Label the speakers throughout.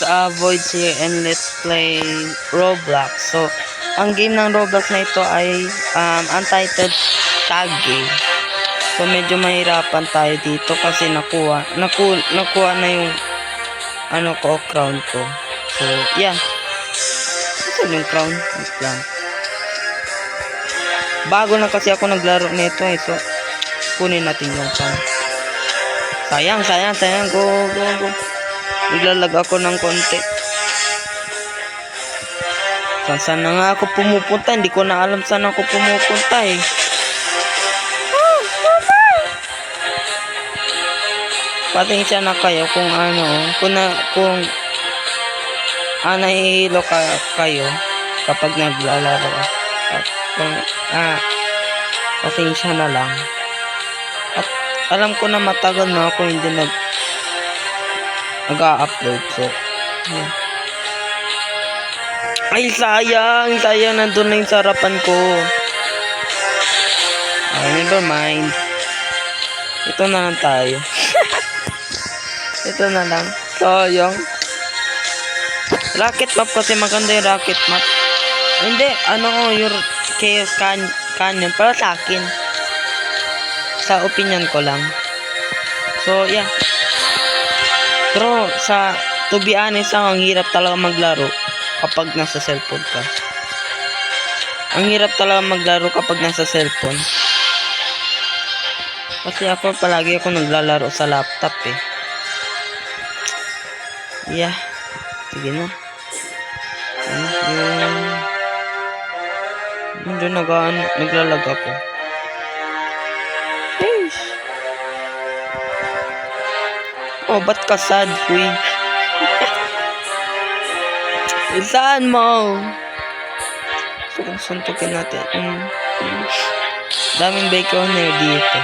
Speaker 1: Avoid here and let's play Roblox. So, ang game ng Roblox na ito ay untitled tag game. So, medyo mahirapan tayo dito kasi nakuha na yung crown ko. So, yeah. Saan yung crown? Wait lang. Bago na kasi ako naglaro nito eh. So, kunin natin yung crown. Sayang. Go. Naglalag ako ng konti. Saan na nga ako pumupunta? Hindi ko na alam saan ako pumupunta eh. Pasensya na kayo kung nahihilo kayo kapag naglalaro. At pasensya na lang. At alam ko na matagal na ako hindi nag-upload. So, yeah. Ay, sayang. Nandun na yung sarapan ko. Never mind. Ito na lang tayo. Ito na lang. Sayang. Rocket map kasi maganda yung rocket map. Hindi, yung Chaos Canyon. Para sa akin. Sa opinion ko lang. So, yeah. Pero, to be honest, ang hirap talaga maglaro kapag nasa cellphone ka. Ang hirap talaga maglaro kapag nasa cellphone. Kasi palagi ako naglalaro sa laptop eh. Yeah. Sige na. Doon naglalag ako. Oh, ba't ka sad, huy? Saan mo? Suntukin natin. Daming baconer dito.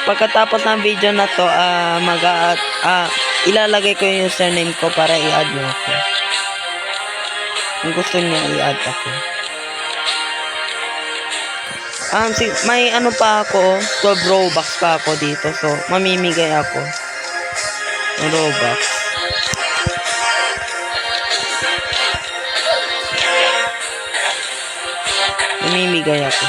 Speaker 1: Pagkatapos ng video na to, ilalagay ko yung username ko para i-add nyo ako. Kung gusto nyo i-add ako. May pa ako, 12 Robux pa ako dito. So, mamimigay ako ng Robux. Mamimigay ako.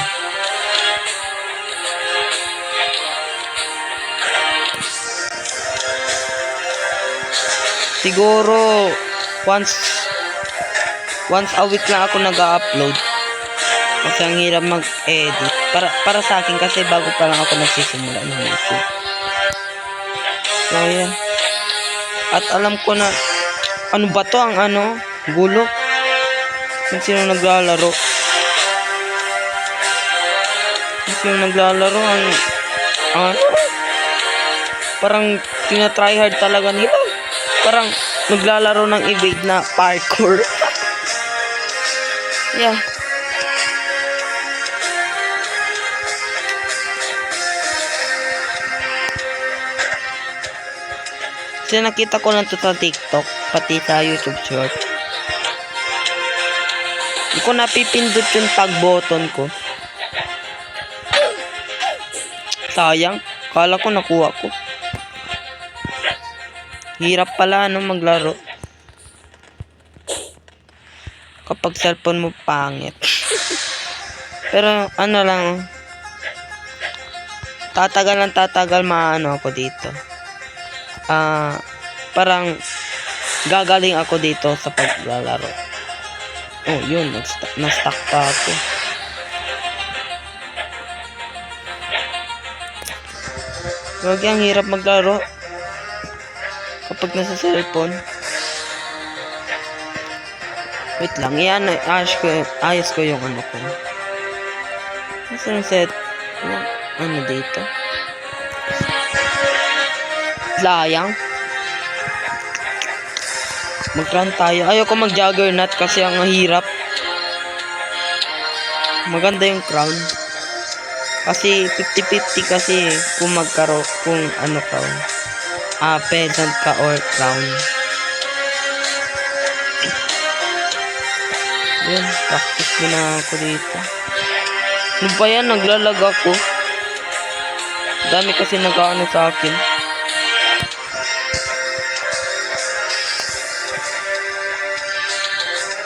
Speaker 1: Siguro, once a week lang ako nag-upload. Kasi ang hirap mag-edit. Para sa akin kasi bago pa lang ako nagsisimula ng YouTube. So, yeah. At alam ko na, ano ba to? Ang gulo. Kung sino naglalaro. Parang tinatryhard talaga nila. Parang naglalaro ng evade na parkour. Yeah. Kasi nakita ko lang ito sa TikTok, pati sa YouTube short. Hindi ko napipindot yung tag button ko. Sayang. Kala ko nakuha ko. Hirap pala maglaro. Kapag cellphone mo pangit. Pero lang. Tatagal ako dito. Parang gagaling ako dito sa paglalaro. Oh, yun. Na-stuck pa ako. Wag yung hirap maglaro kapag nasa cellphone. Wait lang, ayos ko yung ko. Nasaan set? Dito? Sayang. Mag-run tayo. Ayoko mag-juggernaut kasi ang hirap. Maganda yung crown. Kasi 50-50 kasi kung crown. Peasant ka or crown. Yun, practice muna ako dito. Ano ba yan? Naglalag ako. Dami kasi nag-ano sa akin.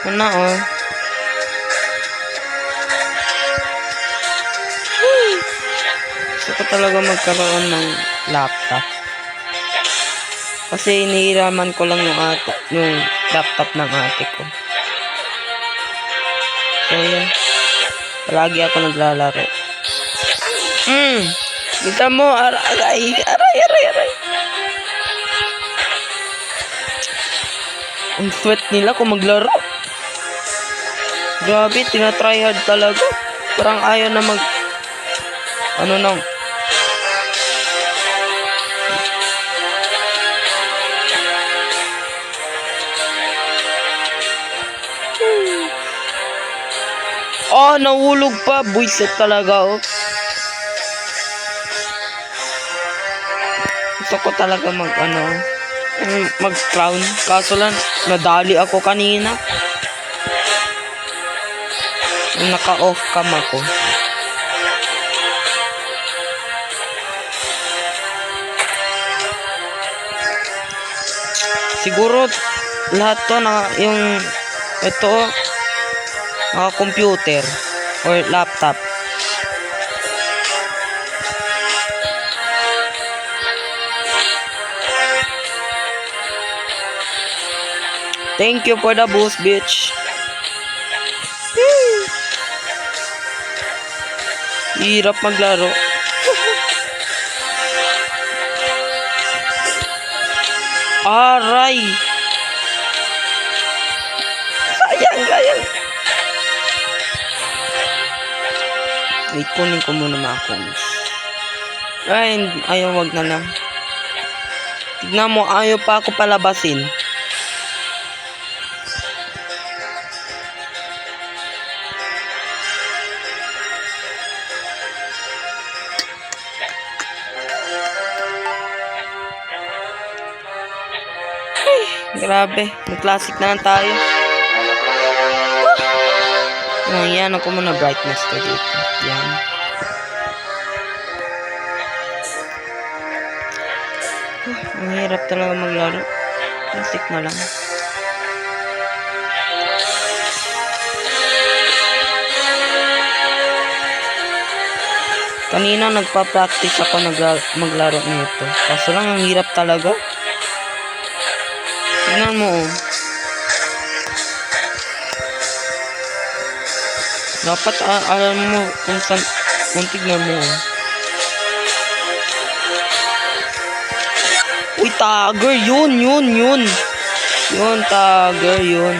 Speaker 1: Ano oh. Gusto ko talaga magkaroon ng laptop. Kasi inihiraman ko lang yung laptop ng ate ko. So, yun. Palagi ako naglalaro. Kita mo, aray. Ang sweat nila kung maglaro. Grabe, tinatryhard talaga. Parang ayaw na ano nang. Oh, nahulog pa. Buisit talaga, oh. Gusto ko talaga mag-crown. Kaso lang, nadali ako kanina. Naka-off cam ako. Siguro, lahat to ito, computer or laptop. Thank you for the boost, bitch. Hirap maglaro. Aray. Sayang. Wait, kunin ko muna mga coins. Ay, ayaw, wag na lang. Tignan mo, ayaw pa ako palabasin. Grabe, mag-classic na lang tayo. Ayan, ako muna brightness ko dito. Yan. Ang hirap talaga maglaro. Classic na lang. Kanina nagpa-practice ako maglaro nito. Kaso lang, ang hirap talaga. Tingnan mo, oh. Dapat alam mo kung tignan mo, oh. Uy, tiger, yun. Yun, tiger, yun.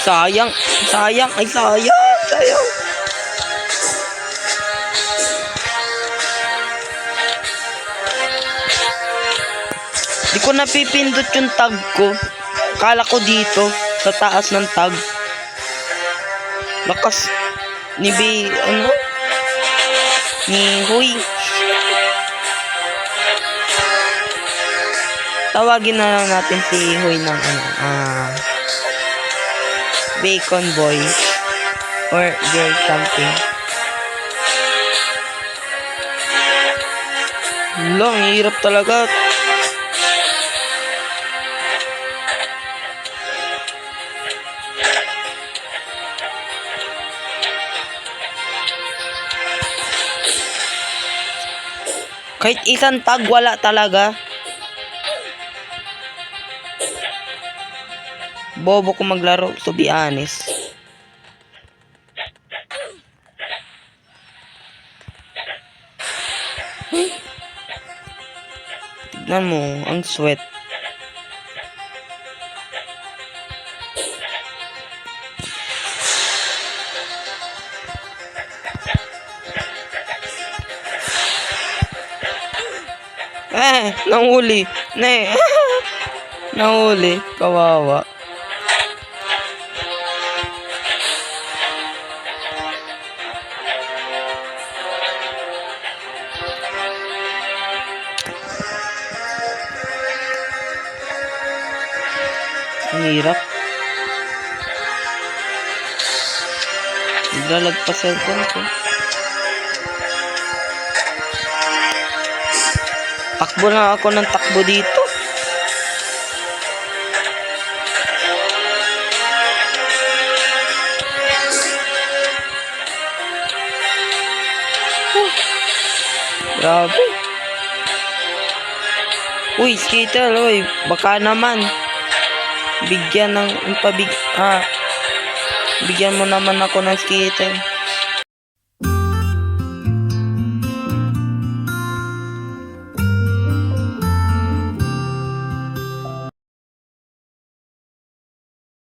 Speaker 1: Sayang. Di ko napipindot yung tag ko. Kala ko dito, sa taas ng tag. Lakas ni Huy. Tawagin na lang natin si Huy ng Bacon Boy or girl something. Lang, hirap talaga. Kahit isang tag wala talaga. Bobo ko maglaro, to be honest. Tignan mo, ang sweat. Nahuli. Nahuli. Kawawa. Ang hirap. Naglalag pa cellphone ko. Takbo na ako ng takbo dito. Grabe. Uy, Skittle, uy. Baka naman. Bigyan mo naman ako ng Skittle.